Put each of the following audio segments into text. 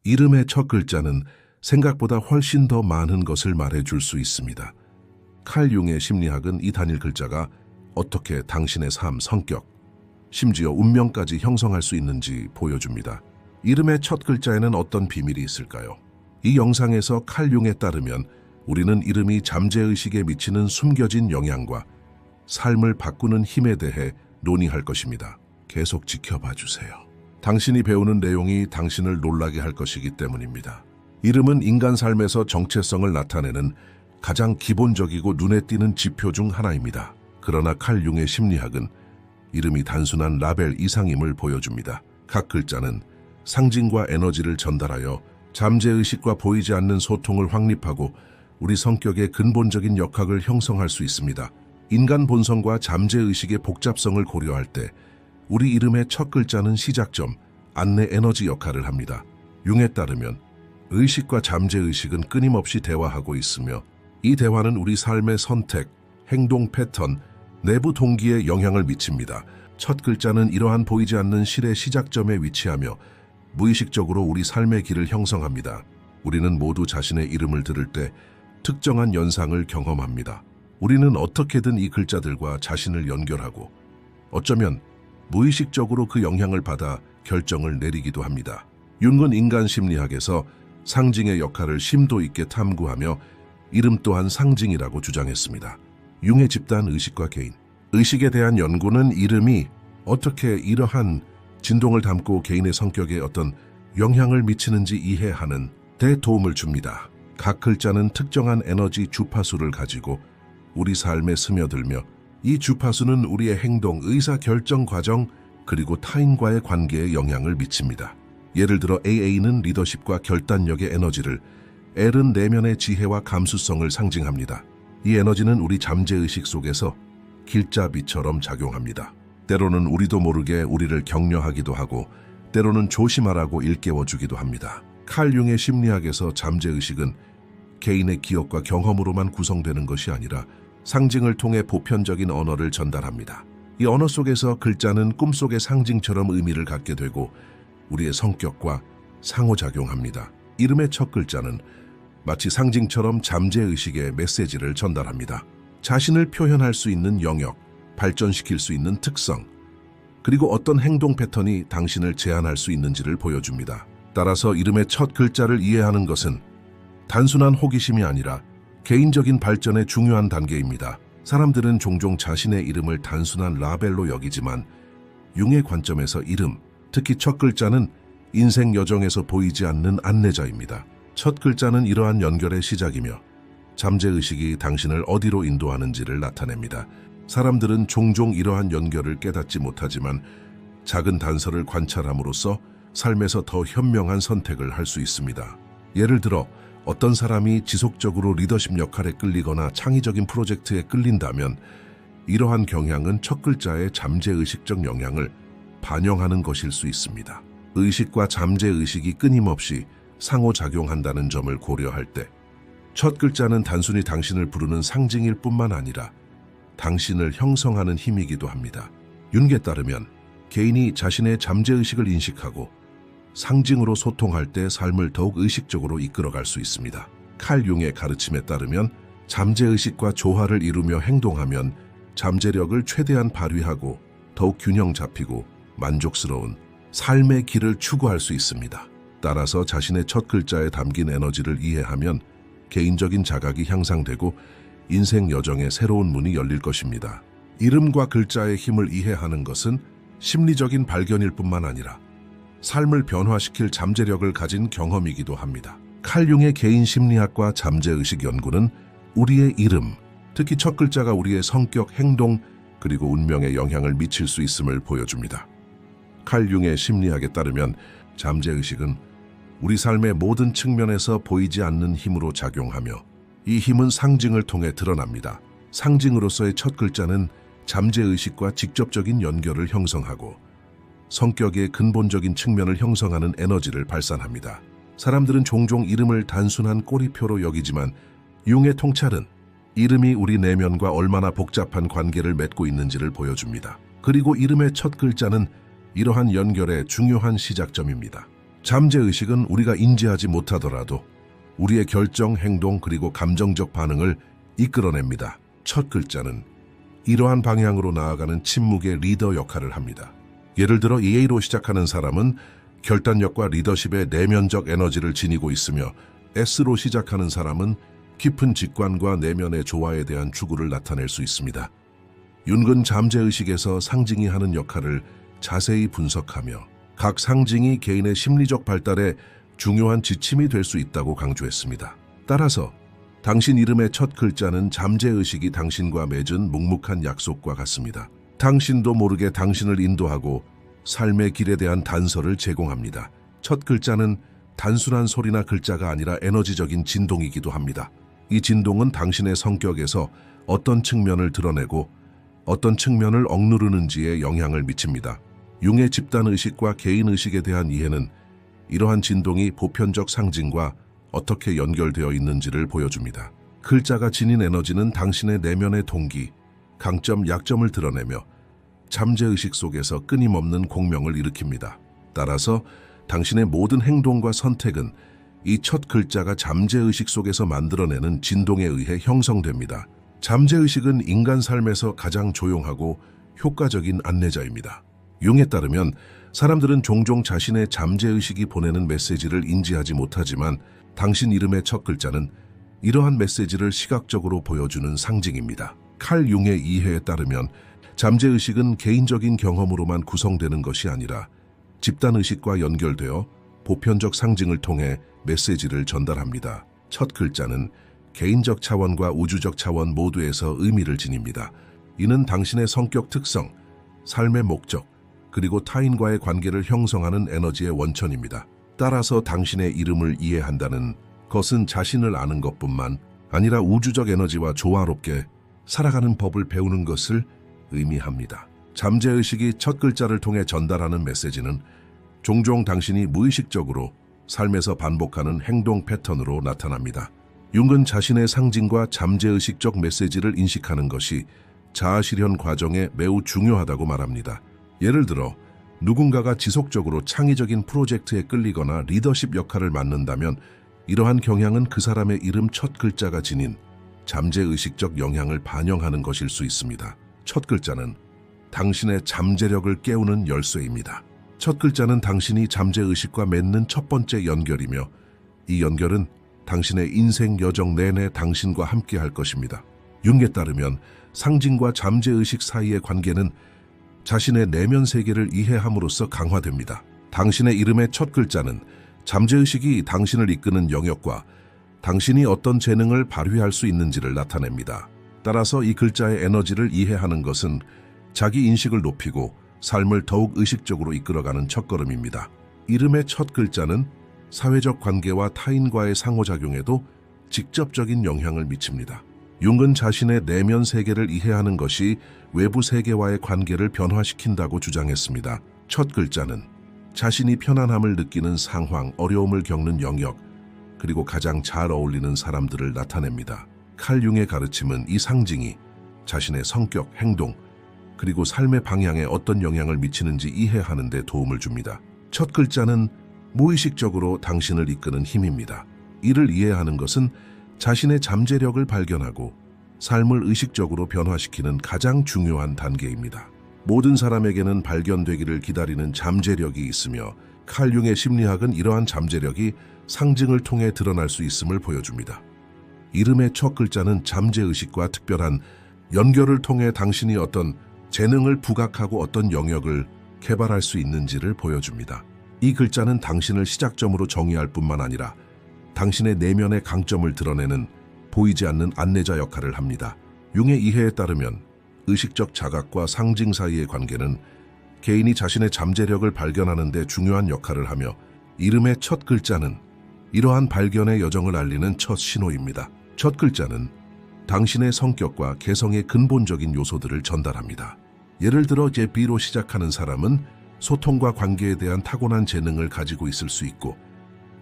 이름의 첫 글자는 생각보다 훨씬 더 많은 것을 말해줄 수 있습니다. 칼 융의 심리학은 이 단일 글자가 어떻게 당신의 삶, 성격, 심지어 운명까지 형성할 수 있는지 보여줍니다. 이름의 첫 글자에는 어떤 비밀이 있을까요? 이 영상에서 칼 융에 따르면 우리는 이름이 잠재의식에 미치는 숨겨진 영향과 삶을 바꾸는 힘에 대해 논의할 것입니다. 계속 지켜봐 주세요. 당신이 배우는 내용이 당신을 놀라게 할 것이기 때문입니다. 이름은 인간 삶에서 정체성을 나타내는 가장 기본적이고 눈에 띄는 지표 중 하나입니다. 그러나 칼 융의 심리학은 이름이 단순한 라벨 이상임을 보여줍니다. 각 글자는 상징과 에너지를 전달하여 잠재의식과 보이지 않는 소통을 확립하고 우리 성격의 근본적인 역학을 형성할 수 있습니다. 인간 본성과 잠재의식의 복잡성을 고려할 때 우리 이름의 첫 글자는 시작점, 안내 에너지 역할을 합니다. 융에 따르면 의식과 잠재의식은 끊임없이 대화하고 있으며 이 대화는 우리 삶의 선택, 행동 패턴, 내부 동기에 영향을 미칩니다. 첫 글자는 이러한 보이지 않는 실의 시작점에 위치하며 무의식적으로 우리 삶의 길을 형성합니다. 우리는 모두 자신의 이름을 들을 때 특정한 연상을 경험합니다. 우리는 어떻게든 이 글자들과 자신을 연결하고 어쩌면 무의식적으로 그 영향을 받아 결정을 내리기도 합니다. 융은 인간 심리학에서 상징의 역할을 심도 있게 탐구하며 이름 또한 상징이라고 주장했습니다. 융의 집단 의식과 개인. 의식에 대한 연구는 이름이 어떻게 이러한 진동을 담고 개인의 성격에 어떤 영향을 미치는지 이해하는 데 도움을 줍니다. 각 글자는 특정한 에너지 주파수를 가지고 우리 삶에 스며들며 이 주파수는 우리의 행동, 의사 결정 과정, 그리고 타인과의 관계에 영향을 미칩니다. 예를 들어 AA는 리더십과 결단력의 에너지를, L은 내면의 지혜와 감수성을 상징합니다. 이 에너지는 우리 잠재의식 속에서 길잡이처럼 작용합니다. 때로는 우리도 모르게 우리를 격려하기도 하고 때로는 조심하라고 일깨워주기도 합니다. 칼 융의 심리학에서 잠재의식은 개인의 기억과 경험으로만 구성되는 것이 아니라 상징을 통해 보편적인 언어를 전달합니다. 이 언어 속에서 글자는 꿈속의 상징처럼 의미를 갖게 되고 우리의 성격과 상호작용합니다. 이름의 첫 글자는 마치 상징처럼 잠재의식의 메시지를 전달합니다. 자신을 표현할 수 있는 영역, 발전시킬 수 있는 특성, 그리고 어떤 행동 패턴이 당신을 제한할 수 있는지를 보여줍니다. 따라서 이름의 첫 글자를 이해하는 것은 단순한 호기심이 아니라 개인적인 발전의 중요한 단계입니다. 사람들은 종종 자신의 이름을 단순한 라벨로 여기지만 융의 관점에서 이름, 특히 첫 글자는 인생 여정에서 보이지 않는 안내자입니다. 첫 글자는 이러한 연결의 시작이며 잠재의식이 당신을 어디로 인도하는지를 나타냅니다. 사람들은 종종 이러한 연결을 깨닫지 못하지만 작은 단서를 관찰함으로써 삶에서 더 현명한 선택을 할 수 있습니다. 예를 들어 어떤 사람이 지속적으로 리더십 역할에 끌리거나 창의적인 프로젝트에 끌린다면 이러한 경향은 첫 글자의 잠재의식적 영향을 반영하는 것일 수 있습니다. 의식과 잠재의식이 끊임없이 상호작용한다는 점을 고려할 때 첫 글자는 단순히 당신을 부르는 상징일 뿐만 아니라 당신을 형성하는 힘이기도 합니다. 융에 따르면 개인이 자신의 잠재의식을 인식하고 상징으로 소통할 때 삶을 더욱 의식적으로 이끌어갈 수 있습니다. 칼 융의 가르침에 따르면 잠재의식과 조화를 이루며 행동하면 잠재력을 최대한 발휘하고 더욱 균형 잡히고 만족스러운 삶의 길을 추구할 수 있습니다. 따라서 자신의 첫 글자에 담긴 에너지를 이해하면 개인적인 자각이 향상되고 인생 여정의 새로운 문이 열릴 것입니다. 이름과 글자의 힘을 이해하는 것은 심리적인 발견일 뿐만 아니라 삶을 변화시킬 잠재력을 가진 경험이기도 합니다. 칼 융의 개인 심리학과 잠재의식 연구는 우리의 이름, 특히 첫 글자가 우리의 성격, 행동, 그리고 운명에 영향을 미칠 수 있음을 보여줍니다. 칼 융의 심리학에 따르면 잠재의식은 우리 삶의 모든 측면에서 보이지 않는 힘으로 작용하며 이 힘은 상징을 통해 드러납니다. 상징으로서의 첫 글자는 잠재의식과 직접적인 연결을 형성하고 성격의 근본적인 측면을 형성하는 에너지를 발산합니다. 사람들은 종종 이름을 단순한 꼬리표로 여기지만 융의 통찰은 이름이 우리 내면과 얼마나 복잡한 관계를 맺고 있는지를 보여줍니다. 그리고 이름의 첫 글자는 이러한 연결의 중요한 시작점입니다. 잠재의식은 우리가 인지하지 못하더라도 우리의 결정, 행동 그리고 감정적 반응을 이끌어냅니다. 첫 글자는 이러한 방향으로 나아가는 침묵의 리더 역할을 합니다. 예를 들어 EA로 시작하는 사람은 결단력과 리더십의 내면적 에너지를 지니고 있으며 S로 시작하는 사람은 깊은 직관과 내면의 조화에 대한 추구를 나타낼 수 있습니다. 윤근 잠재의식에서 상징이 하는 역할을 자세히 분석하며 각 상징이 개인의 심리적 발달에 중요한 지침이 될 수 있다고 강조했습니다. 따라서 당신 이름의 첫 글자는 잠재의식이 당신과 맺은 묵묵한 약속과 같습니다. 당신도 모르게 당신을 인도하고 삶의 길에 대한 단서를 제공합니다. 첫 글자는 단순한 소리나 글자가 아니라 에너지적인 진동이기도 합니다. 이 진동은 당신의 성격에서 어떤 측면을 드러내고 어떤 측면을 억누르는지에 영향을 미칩니다. 융의 집단의식과 개인의식에 대한 이해는 이러한 진동이 보편적 상징과 어떻게 연결되어 있는지를 보여줍니다. 글자가 지닌 에너지는 당신의 내면의 동기, 강점, 약점을 드러내며 잠재의식 속에서 끊임없는 공명을 일으킵니다. 따라서 당신의 모든 행동과 선택은 이 첫 글자가 잠재의식 속에서 만들어내는 진동에 의해 형성됩니다. 잠재의식은 인간 삶에서 가장 조용하고 효과적인 안내자입니다. 융에 따르면 사람들은 종종 자신의 잠재의식이 보내는 메시지를 인지하지 못하지만 당신 이름의 첫 글자는 이러한 메시지를 시각적으로 보여주는 상징입니다. 칼 융의 이해에 따르면 잠재의식은 개인적인 경험으로만 구성되는 것이 아니라 집단의식과 연결되어 보편적 상징을 통해 메시지를 전달합니다. 첫 글자는 개인적 차원과 우주적 차원 모두에서 의미를 지닙니다. 이는 당신의 성격 특성, 삶의 목적, 그리고 타인과의 관계를 형성하는 에너지의 원천입니다. 따라서 당신의 이름을 이해한다는 것은 자신을 아는 것뿐만 아니라 우주적 에너지와 조화롭게 살아가는 법을 배우는 것을 의미합니다. 잠재의식이 첫 글자를 통해 전달하는 메시지는 종종 당신이 무의식적으로 삶에서 반복하는 행동 패턴으로 나타납니다. 융은 자신의 상징과 잠재의식적 메시지를 인식하는 것이 자아실현 과정에 매우 중요하다고 말합니다. 예를 들어 누군가가 지속적으로 창의적인 프로젝트에 끌리거나 리더십 역할을 맡는다면 이러한 경향은 그 사람의 이름 첫 글자가 지닌 잠재의식적 영향을 반영하는 것일 수 있습니다. 첫 글자는 당신의 잠재력을 깨우는 열쇠입니다. 첫 글자는 당신이 잠재의식과 맺는 첫 번째 연결이며 이 연결은 당신의 인생 여정 내내 당신과 함께 할 것입니다. 융에 따르면 상징과 잠재의식 사이의 관계는 자신의 내면 세계를 이해함으로써 강화됩니다. 당신의 이름의 첫 글자는 잠재의식이 당신을 이끄는 영역과 당신이 어떤 재능을 발휘할 수 있는지를 나타냅니다. 따라서 이 글자의 에너지를 이해하는 것은 자기 인식을 높이고 삶을 더욱 의식적으로 이끌어가는 첫걸음입니다. 이름의 첫 글자는 사회적 관계와 타인과의 상호작용에도 직접적인 영향을 미칩니다. 융은 자신의 내면 세계를 이해하는 것이 외부 세계와의 관계를 변화시킨다고 주장했습니다. 첫 글자는 자신이 편안함을 느끼는 상황, 어려움을 겪는 영역, 그리고 가장 잘 어울리는 사람들을 나타냅니다. 칼 융의 가르침은 이 상징이 자신의 성격, 행동, 그리고 삶의 방향에 어떤 영향을 미치는지 이해하는 데 도움을 줍니다. 첫 글자는 무의식적으로 당신을 이끄는 힘입니다. 이를 이해하는 것은 자신의 잠재력을 발견하고 삶을 의식적으로 변화시키는 가장 중요한 단계입니다. 모든 사람에게는 발견되기를 기다리는 잠재력이 있으며 칼 융의 심리학은 이러한 잠재력이 상징을 통해 드러날 수 있음을 보여줍니다. 이름의 첫 글자는 잠재의식과 특별한 연결을 통해 당신이 어떤 재능을 부각하고 어떤 영역을 개발할 수 있는지를 보여줍니다. 이 글자는 당신을 시작점으로 정의할 뿐만 아니라 당신의 내면의 강점을 드러내는 보이지 않는 안내자 역할을 합니다. 융의 이해에 따르면 의식적 자각과 상징 사이의 관계는 개인이 자신의 잠재력을 발견하는 데 중요한 역할을 하며 이름의 첫 글자는 이러한 발견의 여정을 알리는 첫 신호입니다. 첫 글자는 당신의 성격과 개성의 근본적인 요소들을 전달합니다. 예를 들어 B로 시작하는 사람은 소통과 관계에 대한 타고난 재능을 가지고 있을 수 있고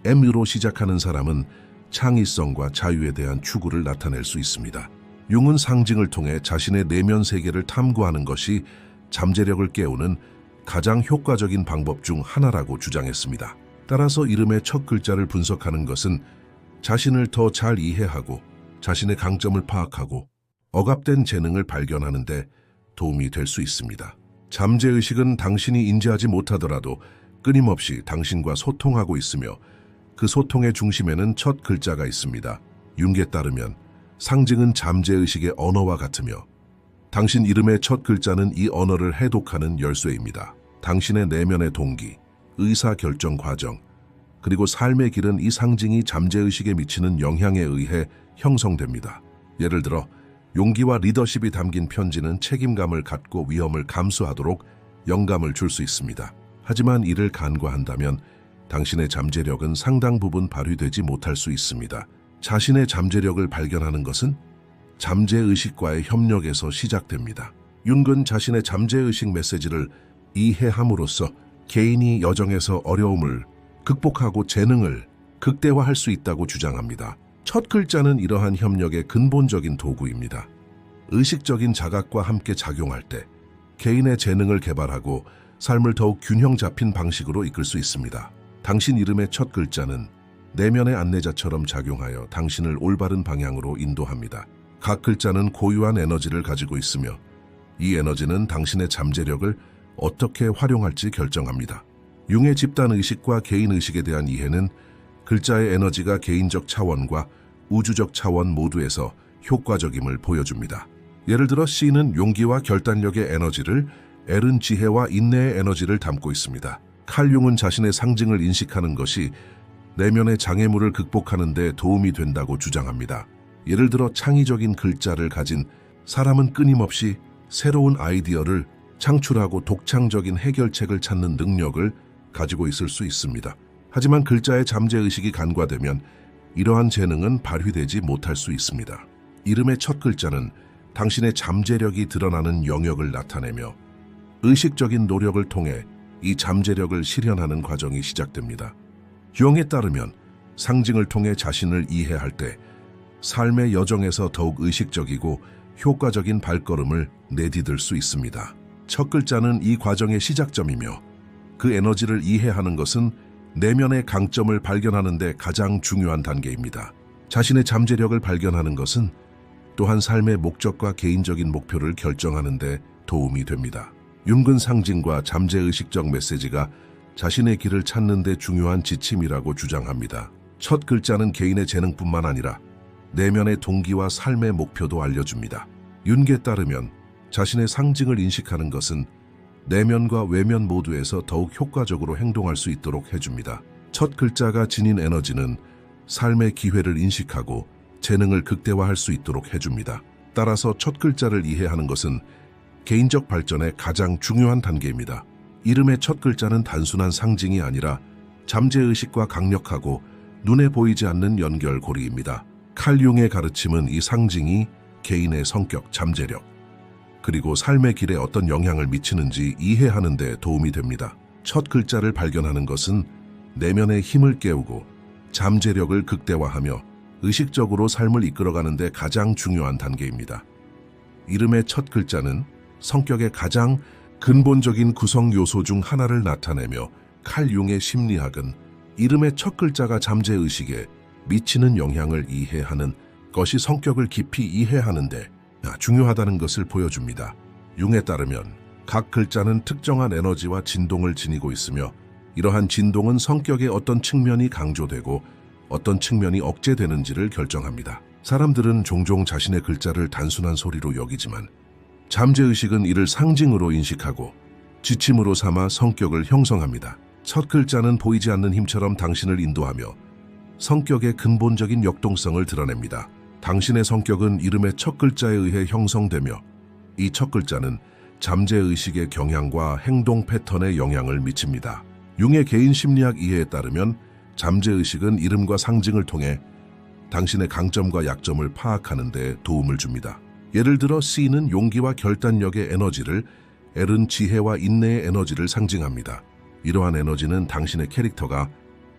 M으로 시작하는 사람은 창의성과 자유에 대한 추구를 나타낼 수 있습니다. 융은 상징을 통해 자신의 내면 세계를 탐구하는 것이 잠재력을 깨우는 가장 효과적인 방법 중 하나라고 주장했습니다. 따라서 이름의 첫 글자를 분석하는 것은 자신을 더 잘 이해하고 자신의 강점을 파악하고 억압된 재능을 발견하는 데 도움이 될 수 있습니다. 잠재의식은 당신이 인지하지 못하더라도 끊임없이 당신과 소통하고 있으며 그 소통의 중심에는 첫 글자가 있습니다. 융에 따르면 상징은 잠재의식의 언어와 같으며 당신 이름의 첫 글자는 이 언어를 해독하는 열쇠입니다. 당신의 내면의 동기, 의사결정 과정, 그리고 삶의 길은 이 상징이 잠재의식에 미치는 영향에 의해 형성됩니다. 예를 들어 용기와 리더십이 담긴 편지는 책임감을 갖고 위험을 감수하도록 영감을 줄 수 있습니다. 하지만 이를 간과한다면 당신의 잠재력은 상당 부분 발휘되지 못할 수 있습니다. 자신의 잠재력을 발견하는 것은 잠재의식과의 협력에서 시작됩니다. 융은 자신의 잠재의식 메시지를 이해함으로써 개인이 여정에서 어려움을 극복하고 재능을 극대화할 수 있다고 주장합니다. 첫 글자는 이러한 협력의 근본적인 도구입니다. 의식적인 자각과 함께 작용할 때 개인의 재능을 개발하고 삶을 더욱 균형 잡힌 방식으로 이끌 수 있습니다. 당신 이름의 첫 글자는 내면의 안내자처럼 작용하여 당신을 올바른 방향으로 인도합니다. 각 글자는 고유한 에너지를 가지고 있으며 이 에너지는 당신의 잠재력을 어떻게 활용할지 결정합니다. 융의 집단의식과 개인의식에 대한 이해는 글자의 에너지가 개인적 차원과 우주적 차원 모두에서 효과적임을 보여줍니다. 예를 들어 C는 용기와 결단력의 에너지를, L은 지혜와 인내의 에너지를 담고 있습니다. 칼 융은 자신의 상징을 인식하는 것이 내면의 장애물을 극복하는 데 도움이 된다고 주장합니다. 예를 들어 창의적인 글자를 가진 사람은 끊임없이 새로운 아이디어를 창출하고 독창적인 해결책을 찾는 능력을 가지고 있을 수 있습니다. 하지만 글자의 잠재의식이 간과되면 이러한 재능은 발휘되지 못할 수 있습니다. 이름의 첫 글자는 당신의 잠재력이 드러나는 영역을 나타내며 의식적인 노력을 통해 이 잠재력을 실현하는 과정이 시작됩니다. 융에 따르면 상징을 통해 자신을 이해할 때 삶의 여정에서 더욱 의식적이고 효과적인 발걸음을 내디딜 수 있습니다. 첫 글자는 이 과정의 시작점이며 그 에너지를 이해하는 것은 내면의 강점을 발견하는 데 가장 중요한 단계입니다. 자신의 잠재력을 발견하는 것은 또한 삶의 목적과 개인적인 목표를 결정하는 데 도움이 됩니다. 융은 상징과 잠재의식적 메시지가 자신의 길을 찾는 데 중요한 지침이라고 주장합니다. 첫 글자는 개인의 재능뿐만 아니라 내면의 동기와 삶의 목표도 알려줍니다. 융에 따르면 자신의 상징을 인식하는 것은 내면과 외면 모두에서 더욱 효과적으로 행동할 수 있도록 해줍니다. 첫 글자가 지닌 에너지는 삶의 기회를 인식하고 재능을 극대화할 수 있도록 해줍니다. 따라서 첫 글자를 이해하는 것은 개인적 발전의 가장 중요한 단계입니다. 이름의 첫 글자는 단순한 상징이 아니라 잠재의식과 강력하고 눈에 보이지 않는 연결고리입니다. 칼 융의 가르침은 이 상징이 개인의 성격, 잠재력, 그리고 삶의 길에 어떤 영향을 미치는지 이해하는 데 도움이 됩니다. 첫 글자를 발견하는 것은 내면의 힘을 깨우고 잠재력을 극대화하며 의식적으로 삶을 이끌어가는 데 가장 중요한 단계입니다. 이름의 첫 글자는 성격의 가장 근본적인 구성 요소 중 하나를 나타내며 칼 융의 심리학은 이름의 첫 글자가 잠재의식에 미치는 영향을 이해하는 것이 성격을 깊이 이해하는 데 중요하다는 것을 보여줍니다. 융에 따르면 각 글자는 특정한 에너지와 진동을 지니고 있으며 이러한 진동은 성격의 어떤 측면이 강조되고 어떤 측면이 억제되는지를 결정합니다. 사람들은 종종 자신의 글자를 단순한 소리로 여기지만 잠재의식은 이를 상징으로 인식하고 지침으로 삼아 성격을 형성합니다. 첫 글자는 보이지 않는 힘처럼 당신을 인도하며 성격의 근본적인 역동성을 드러냅니다. 당신의 성격은 이름의 첫 글자에 의해 형성되며 이 첫 글자는 잠재의식의 경향과 행동 패턴에 영향을 미칩니다. 융의 개인 심리학 이해에 따르면 잠재의식은 이름과 상징을 통해 당신의 강점과 약점을 파악하는 데 도움을 줍니다. 예를 들어 C는 용기와 결단력의 에너지를, L은 지혜와 인내의 에너지를 상징합니다. 이러한 에너지는 당신의 캐릭터가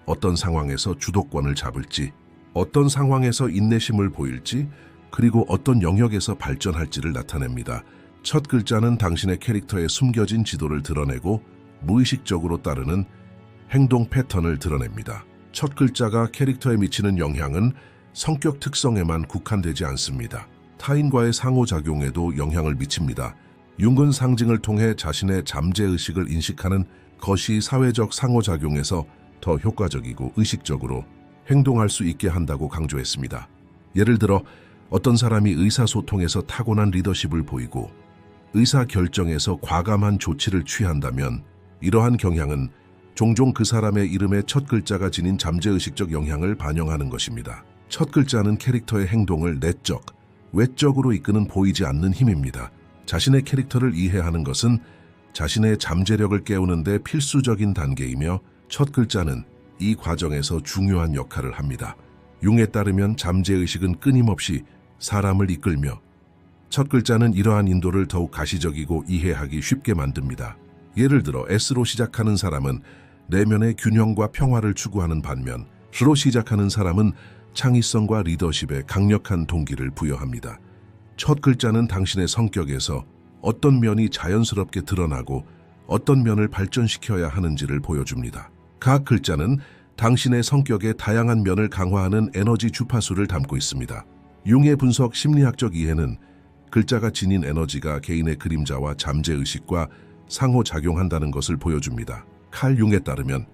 어떤 상황에서 주도권을 잡을지, 어떤 상황에서 인내심을 보일지, 그리고 어떤 영역에서 발전할지를 나타냅니다. 첫 글자는 당신의 캐릭터의 숨겨진 지도를 드러내고 무의식적으로 따르는 행동 패턴을 드러냅니다. 첫 글자가 캐릭터에 미치는 영향은 성격 특성에만 국한되지 않습니다. 타인과의 상호작용에도 영향을 미칩니다. 융은 상징을 통해 자신의 잠재의식을 인식하는 것이 사회적 상호작용에서 더 효과적이고 의식적으로 행동할 수 있게 한다고 강조했습니다. 예를 들어 어떤 사람이 의사소통에서 타고난 리더십을 보이고 의사결정에서 과감한 조치를 취한다면 이러한 경향은 종종 그 사람의 이름의 첫 글자가 지닌 잠재의식적 영향을 반영하는 것입니다. 첫 글자는 캐릭터의 행동을 내적, 외적으로 이끄는 보이지 않는 힘입니다. 자신의 캐릭터를 이해하는 것은 자신의 잠재력을 깨우는 데 필수적인 단계이며 첫 글자는 이 과정에서 중요한 역할을 합니다. 융에 따르면 잠재의식은 끊임없이 사람을 이끌며 첫 글자는 이러한 인도를 더욱 가시적이고 이해하기 쉽게 만듭니다. 예를 들어 S로 시작하는 사람은 내면의 균형과 평화를 추구하는 반면 S로 시작하는 사람은 창의성과 리더십에 강력한 동기를 부여합니다. 첫 글자는 당신의 성격에서 어떤 면이 자연스럽게 드러나고 어떤 면을 발전시켜야 하는지를 보여줍니다. 각 글자는 당신의 성격의 다양한 면을 강화하는 에너지 주파수를 담고 있습니다. 융의 분석 심리학적 이해는 글자가 지닌 에너지가 개인의 그림자와 잠재의식과 상호작용한다는 것을 보여줍니다. 칼 융에 따르면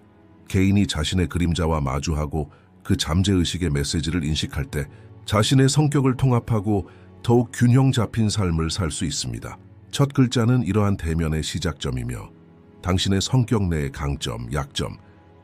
개인이 자신의 그림자와 마주하고 그 잠재의식의 메시지를 인식할 때 자신의 성격을 통합하고 더욱 균형 잡힌 삶을 살 수 있습니다. 첫 글자는 이러한 대면의 시작점이며 당신의 성격 내의 강점, 약점,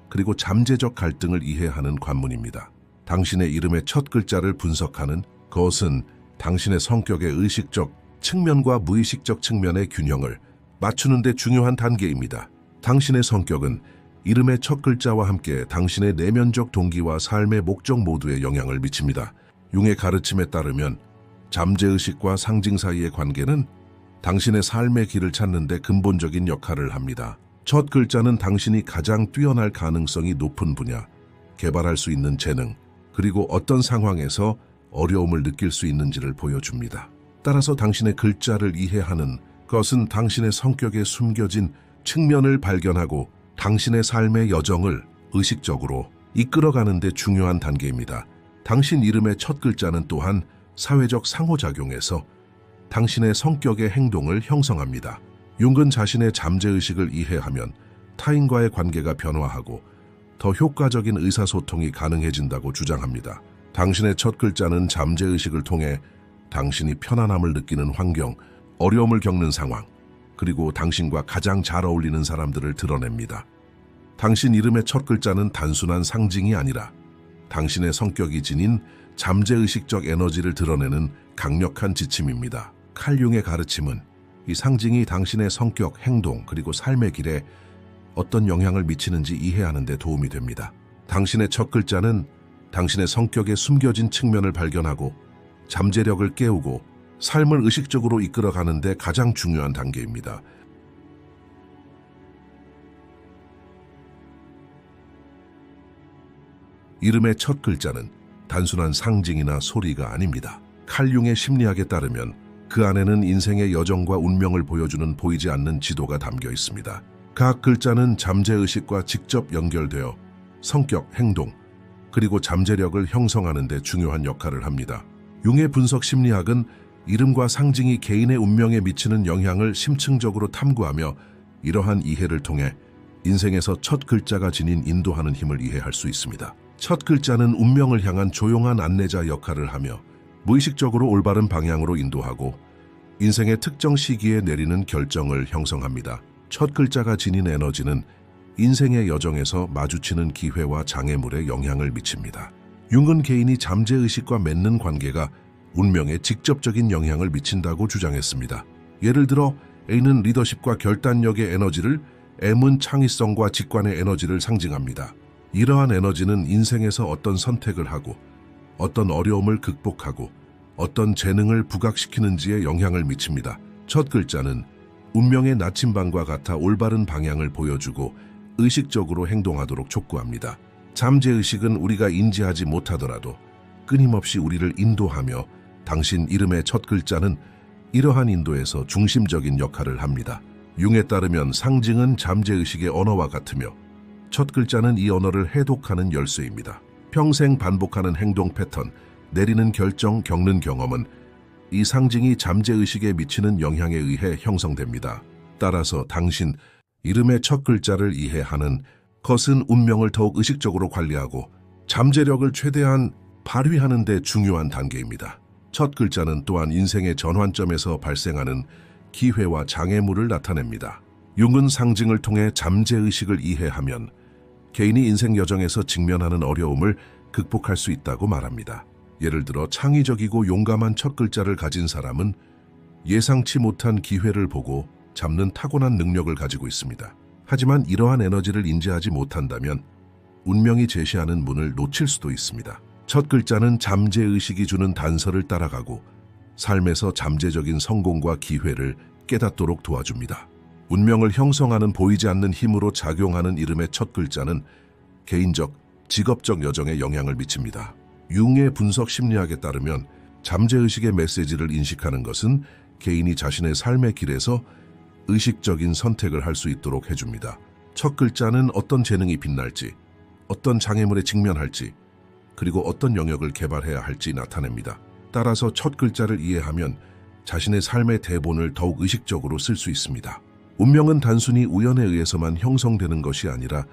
그리고 잠재적 갈등을 이해하는 관문입니다. 당신의 이름의 첫 글자를 분석하는 것은 당신의 성격의 의식적 측면과 무의식적 측면의 균형을 맞추는 데 중요한 단계입니다. 당신의 성격은 이름의 첫 글자와 함께 당신의 내면적 동기와 삶의 목적 모두에 영향을 미칩니다. 융의 가르침에 따르면 잠재의식과 상징 사이의 관계는 당신의 삶의 길을 찾는 데 근본적인 역할을 합니다. 첫 글자는 당신이 가장 뛰어날 가능성이 높은 분야, 개발할 수 있는 재능, 그리고 어떤 상황에서 어려움을 느낄 수 있는지를 보여줍니다. 따라서 당신의 글자를 이해하는 것은 당신의 성격에 숨겨진 측면을 발견하고 당신의 삶의 여정을 의식적으로 이끌어가는 데 중요한 단계입니다. 당신 이름의 첫 글자는 또한 사회적 상호작용에서 당신의 성격의 행동을 형성합니다. 융은 자신의 잠재의식을 이해하면 타인과의 관계가 변화하고 더 효과적인 의사소통이 가능해진다고 주장합니다. 당신의 첫 글자는 잠재의식을 통해 당신이 편안함을 느끼는 환경, 어려움을 겪는 상황, 그리고 당신과 가장 잘 어울리는 사람들을 드러냅니다. 당신 이름의 첫 글자는 단순한 상징이 아니라 당신의 성격이 지닌 잠재의식적 에너지를 드러내는 강력한 지침입니다. 칼 융의 가르침은 이 상징이 당신의 성격, 행동, 그리고 삶의 길에 어떤 영향을 미치는지 이해하는 데 도움이 됩니다. 당신의 첫 글자는 당신의 성격의 숨겨진 측면을 발견하고 잠재력을 깨우고 삶을 의식적으로 이끌어가는 데 가장 중요한 단계입니다. 이름의 첫 글자는 단순한 상징이나 소리가 아닙니다. 칼 융의 심리학에 따르면 그 안에는 인생의 여정과 운명을 보여주는 보이지 않는 지도가 담겨 있습니다. 각 글자는 잠재의식과 직접 연결되어 성격, 행동, 그리고 잠재력을 형성하는 데 중요한 역할을 합니다. 융의 분석 심리학은 이름과 상징이 개인의 운명에 미치는 영향을 심층적으로 탐구하며 이러한 이해를 통해 인생에서 첫 글자가 지닌 인도하는 힘을 이해할 수 있습니다. 첫 글자는 운명을 향한 조용한 안내자 역할을 하며 무의식적으로 올바른 방향으로 인도하고 인생의 특정 시기에 내리는 결정을 형성합니다. 첫 글자가 지닌 에너지는 인생의 여정에서 마주치는 기회와 장애물에 영향을 미칩니다. 융은 개인이 잠재의식과 맺는 관계가 운명에 직접적인 영향을 미친다고 주장했습니다. 예를 들어 A는 리더십과 결단력의 에너지를, M은 창의성과 직관의 에너지를 상징합니다. 이러한 에너지는 인생에서 어떤 선택을 하고 어떤 어려움을 극복하고 어떤 재능을 부각시키는지에 영향을 미칩니다. 첫 글자는 운명의 나침반과 같아 올바른 방향을 보여주고 의식적으로 행동하도록 촉구합니다. 잠재의식은 우리가 인지하지 못하더라도 끊임없이 우리를 인도하며 당신 이름의 첫 글자는 이러한 인도에서 중심적인 역할을 합니다. 융에 따르면 상징은 잠재의식의 언어와 같으며 첫 글자는 이 언어를 해독하는 열쇠입니다. 평생 반복하는 행동 패턴, 내리는 결정, 겪는 경험은 이 상징이 잠재의식에 미치는 영향에 의해 형성됩니다. 따라서 당신 이름의 첫 글자를 이해하는 것은 운명을 더욱 의식적으로 관리하고 잠재력을 최대한 발휘하는 데 중요한 단계입니다. 첫 글자는 또한 인생의 전환점에서 발생하는 기회와 장애물을 나타냅니다. 융은 상징을 통해 잠재의식을 이해하면 개인이 인생 여정에서 직면하는 어려움을 극복할 수 있다고 말합니다. 예를 들어 창의적이고 용감한 첫 글자를 가진 사람은 예상치 못한 기회를 보고 잡는 타고난 능력을 가지고 있습니다. 하지만 이러한 에너지를 인지하지 못한다면 운명이 제시하는 문을 놓칠 수도 있습니다. 첫 글자는 잠재의식이 주는 단서를 따라가고 삶에서 잠재적인 성공과 기회를 깨닫도록 도와줍니다. 운명을 형성하는 보이지 않는 힘으로 작용하는 이름의 첫 글자는 개인적, 직업적 여정에 영향을 미칩니다. 융의 분석 심리학에 따르면 잠재의식의 메시지를 인식하는 것은 개인이 자신의 삶의 길에서 의식적인 선택을 할 수 있도록 해줍니다. 첫 글자는 어떤 재능이 빛날지, 어떤 장애물에 직면할지, 그리고 어떤 영역을 개발해야 할지 나타냅니다. 따라서 첫 글자를 이해하면 자신의 삶의 대본을 더욱 의식적으로 쓸 수 있습니다. 운명은 단순히 우연에 의해서만 형성되는 것이 아니라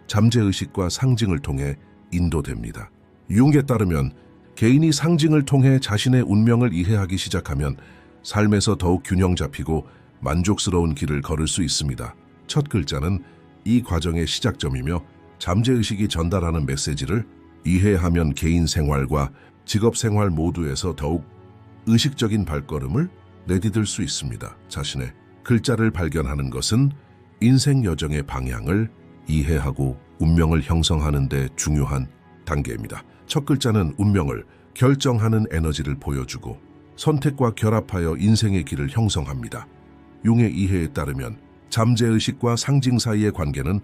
잠재의식과 상징을 통해 인도됩니다. 융에 따르면 개인이 상징을 통해 자신의 운명을 이해하기 시작하면 삶에서 더욱 균형 잡히고 만족스러운 길을 걸을 수 있습니다. 첫 글자는 이 과정의 시작점이며 잠재의식이 전달하는 메시지를 이해하면 개인 생활과 직업 생활 모두에서 더욱 의식적인 발걸음을 내디딜 수 있습니다. 자신의 글자를 발견하는 것은 인생 여정의 방향을 이해하고 운명을 형성하는 데 중요한 단계입니다. 첫 글자는 운명을 결정하는 에너지를 보여주고 선택과 결합하여 인생의 길을 형성합니다. 융의 이해에 따르면 잠재의식과 상징 사이의 관계는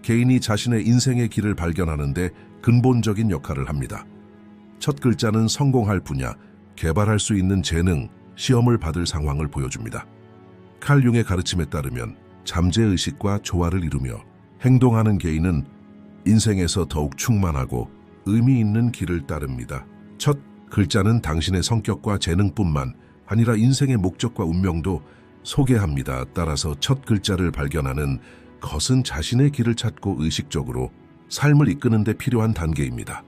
개인이 자신의 인생의 길을 발견하는 데 근본적인 역할을 합니다. 첫 글자는 성공할 분야, 개발할 수 있는 재능, 시험을 받을 상황을 보여줍니다. 칼 융의 가르침에 따르면 잠재의식과 조화를 이루며 행동하는 개인은 인생에서 더욱 충만하고 의미 있는 길을 따릅니다. 첫 글자는 당신의 성격과 재능뿐만 아니라 인생의 목적과 운명도 소개합니다. 따라서 첫 글자를 발견하는 것은 자신의 길을 찾고 의식적으로 삶을 이끄는 데 필요한 단계입니다.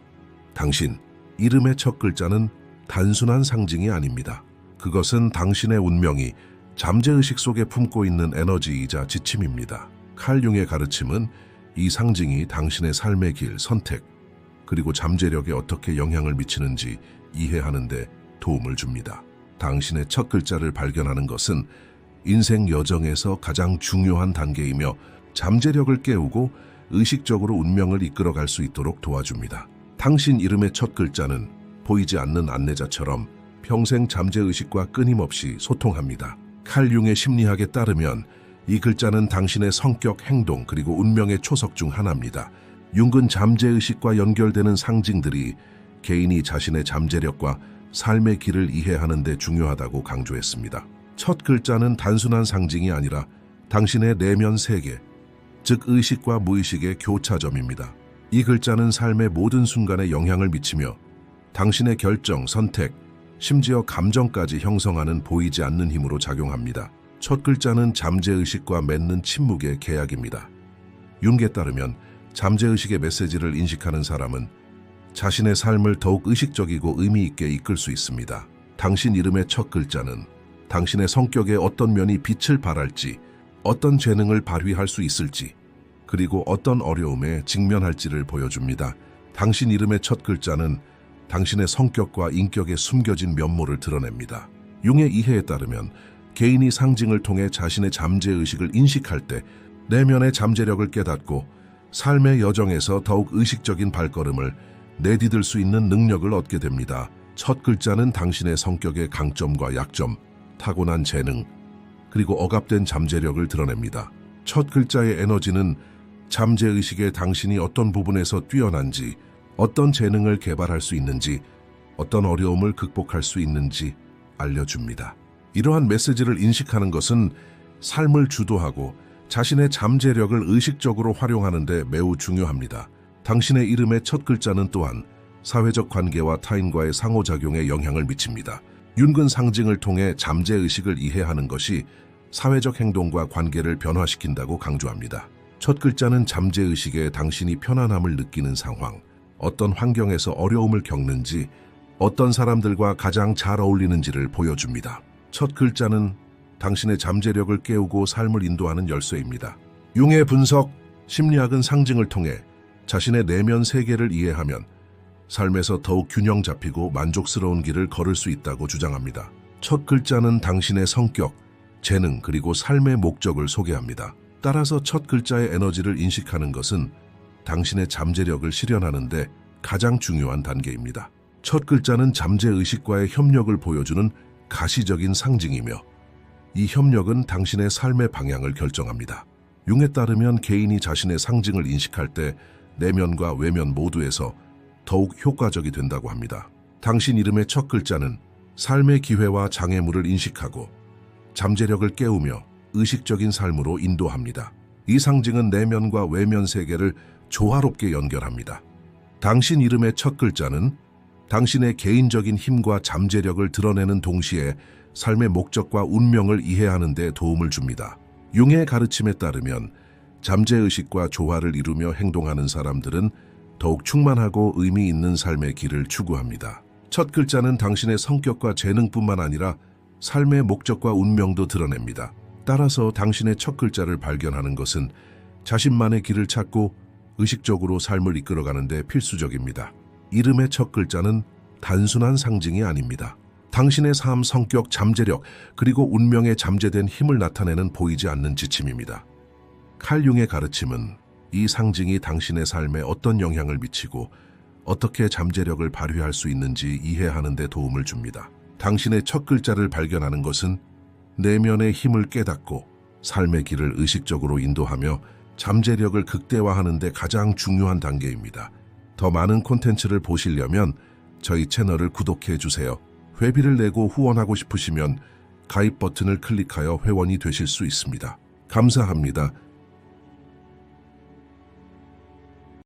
당신 이름의 첫 글자는 단순한 상징이 아닙니다. 그것은 당신의 운명이 잠재의식 속에 품고 있는 에너지이자 지침입니다. 칼 융의 가르침은 이 상징이 당신의 삶의 길, 선택, 그리고 잠재력에 어떻게 영향을 미치는지 이해하는 데 도움을 줍니다. 당신의 첫 글자를 발견하는 것은 인생 여정에서 가장 중요한 단계이며 잠재력을 깨우고 의식적으로 운명을 이끌어갈 수 있도록 도와줍니다. 당신 이름의 첫 글자는 보이지 않는 안내자처럼 평생 잠재의식과 끊임없이 소통합니다. 칼 융의 심리학에 따르면 이 글자는 당신의 성격, 행동, 그리고 운명의 초석 중 하나입니다. 융은 잠재의식과 연결되는 상징들이 개인이 자신의 잠재력과 삶의 길을 이해하는 데 중요하다고 강조했습니다. 첫 글자는 단순한 상징이 아니라 당신의 내면 세계, 즉 의식과 무의식의 교차점입니다. 이 글자는 삶의 모든 순간에 영향을 미치며 당신의 결정, 선택, 심지어 감정까지 형성하는 보이지 않는 힘으로 작용합니다. 첫 글자는 잠재의식과 맺는 침묵의 계약입니다. 융에 따르면 잠재의식의 메시지를 인식하는 사람은 자신의 삶을 더욱 의식적이고 의미 있게 이끌 수 있습니다. 당신 이름의 첫 글자는 당신의 성격에 어떤 면이 빛을 발할지, 어떤 재능을 발휘할 수 있을지, 그리고 어떤 어려움에 직면할지를 보여줍니다. 당신 이름의 첫 글자는 당신의 성격과 인격에 숨겨진 면모를 드러냅니다. 융의 이해에 따르면 개인이 상징을 통해 자신의 잠재의식을 인식할 때 내면의 잠재력을 깨닫고 삶의 여정에서 더욱 의식적인 발걸음을 내디딜 수 있는 능력을 얻게 됩니다. 첫 글자는 당신의 성격의 강점과 약점, 타고난 재능, 그리고 억압된 잠재력을 드러냅니다. 첫 글자의 에너지는 잠재의식에 당신이 어떤 부분에서 뛰어난지, 어떤 재능을 개발할 수 있는지, 어떤 어려움을 극복할 수 있는지 알려줍니다. 이러한 메시지를 인식하는 것은 삶을 주도하고 자신의 잠재력을 의식적으로 활용하는 데 매우 중요합니다. 당신의 이름의 첫 글자는 또한 사회적 관계와 타인과의 상호작용에 영향을 미칩니다. 윤근 상징을 통해 잠재의식을 이해하는 것이 사회적 행동과 관계를 변화시킨다고 강조합니다. 첫 글자는 잠재의식에 당신이 편안함을 느끼는 상황, 어떤 환경에서 어려움을 겪는지, 어떤 사람들과 가장 잘 어울리는지를 보여줍니다. 첫 글자는 당신의 잠재력을 깨우고 삶을 인도하는 열쇠입니다. 융의 분석, 심리학은 상징을 통해 자신의 내면 세계를 이해하면 삶에서 더욱 균형 잡히고 만족스러운 길을 걸을 수 있다고 주장합니다. 첫 글자는 당신의 성격, 재능 그리고 삶의 목적을 소개합니다. 따라서 첫 글자의 에너지를 인식하는 것은 당신의 잠재력을 실현하는 데 가장 중요한 단계입니다. 첫 글자는 잠재의식과의 협력을 보여주는 가시적인 상징이며 이 협력은 당신의 삶의 방향을 결정합니다. 융에 따르면 개인이 자신의 상징을 인식할 때 내면과 외면 모두에서 더욱 효과적이 된다고 합니다. 당신 이름의 첫 글자는 삶의 기회와 장애물을 인식하고 잠재력을 깨우며 의식적인 삶으로 인도합니다. 이 상징은 내면과 외면 세계를 조화롭게 연결합니다. 당신 이름의 첫 글자는 당신의 개인적인 힘과 잠재력을 드러내는 동시에 삶의 목적과 운명을 이해하는 데 도움을 줍니다. 융의 가르침에 따르면 잠재의식과 조화를 이루며 행동하는 사람들은 더욱 충만하고 의미 있는 삶의 길을 추구합니다. 첫 글자는 당신의 성격과 재능뿐만 아니라 삶의 목적과 운명도 드러냅니다. 따라서 당신의 첫 글자를 발견하는 것은 자신만의 길을 찾고 의식적으로 삶을 이끌어가는 데 필수적입니다. 이름의 첫 글자는 단순한 상징이 아닙니다. 당신의 삶, 성격, 잠재력, 그리고 운명에 잠재된 힘을 나타내는 보이지 않는 지침입니다. 칼 융의 가르침은 이 상징이 당신의 삶에 어떤 영향을 미치고 어떻게 잠재력을 발휘할 수 있는지 이해하는 데 도움을 줍니다. 당신의 첫 글자를 발견하는 것은 내면의 힘을 깨닫고 삶의 길을 의식적으로 인도하며 잠재력을 극대화하는 데 가장 중요한 단계입니다. 더 많은 콘텐츠를 보시려면 저희 채널을 구독해 주세요. 회비를 내고 후원하고 싶으시면 가입 버튼을 클릭하여 회원이 되실 수 있습니다. 감사합니다.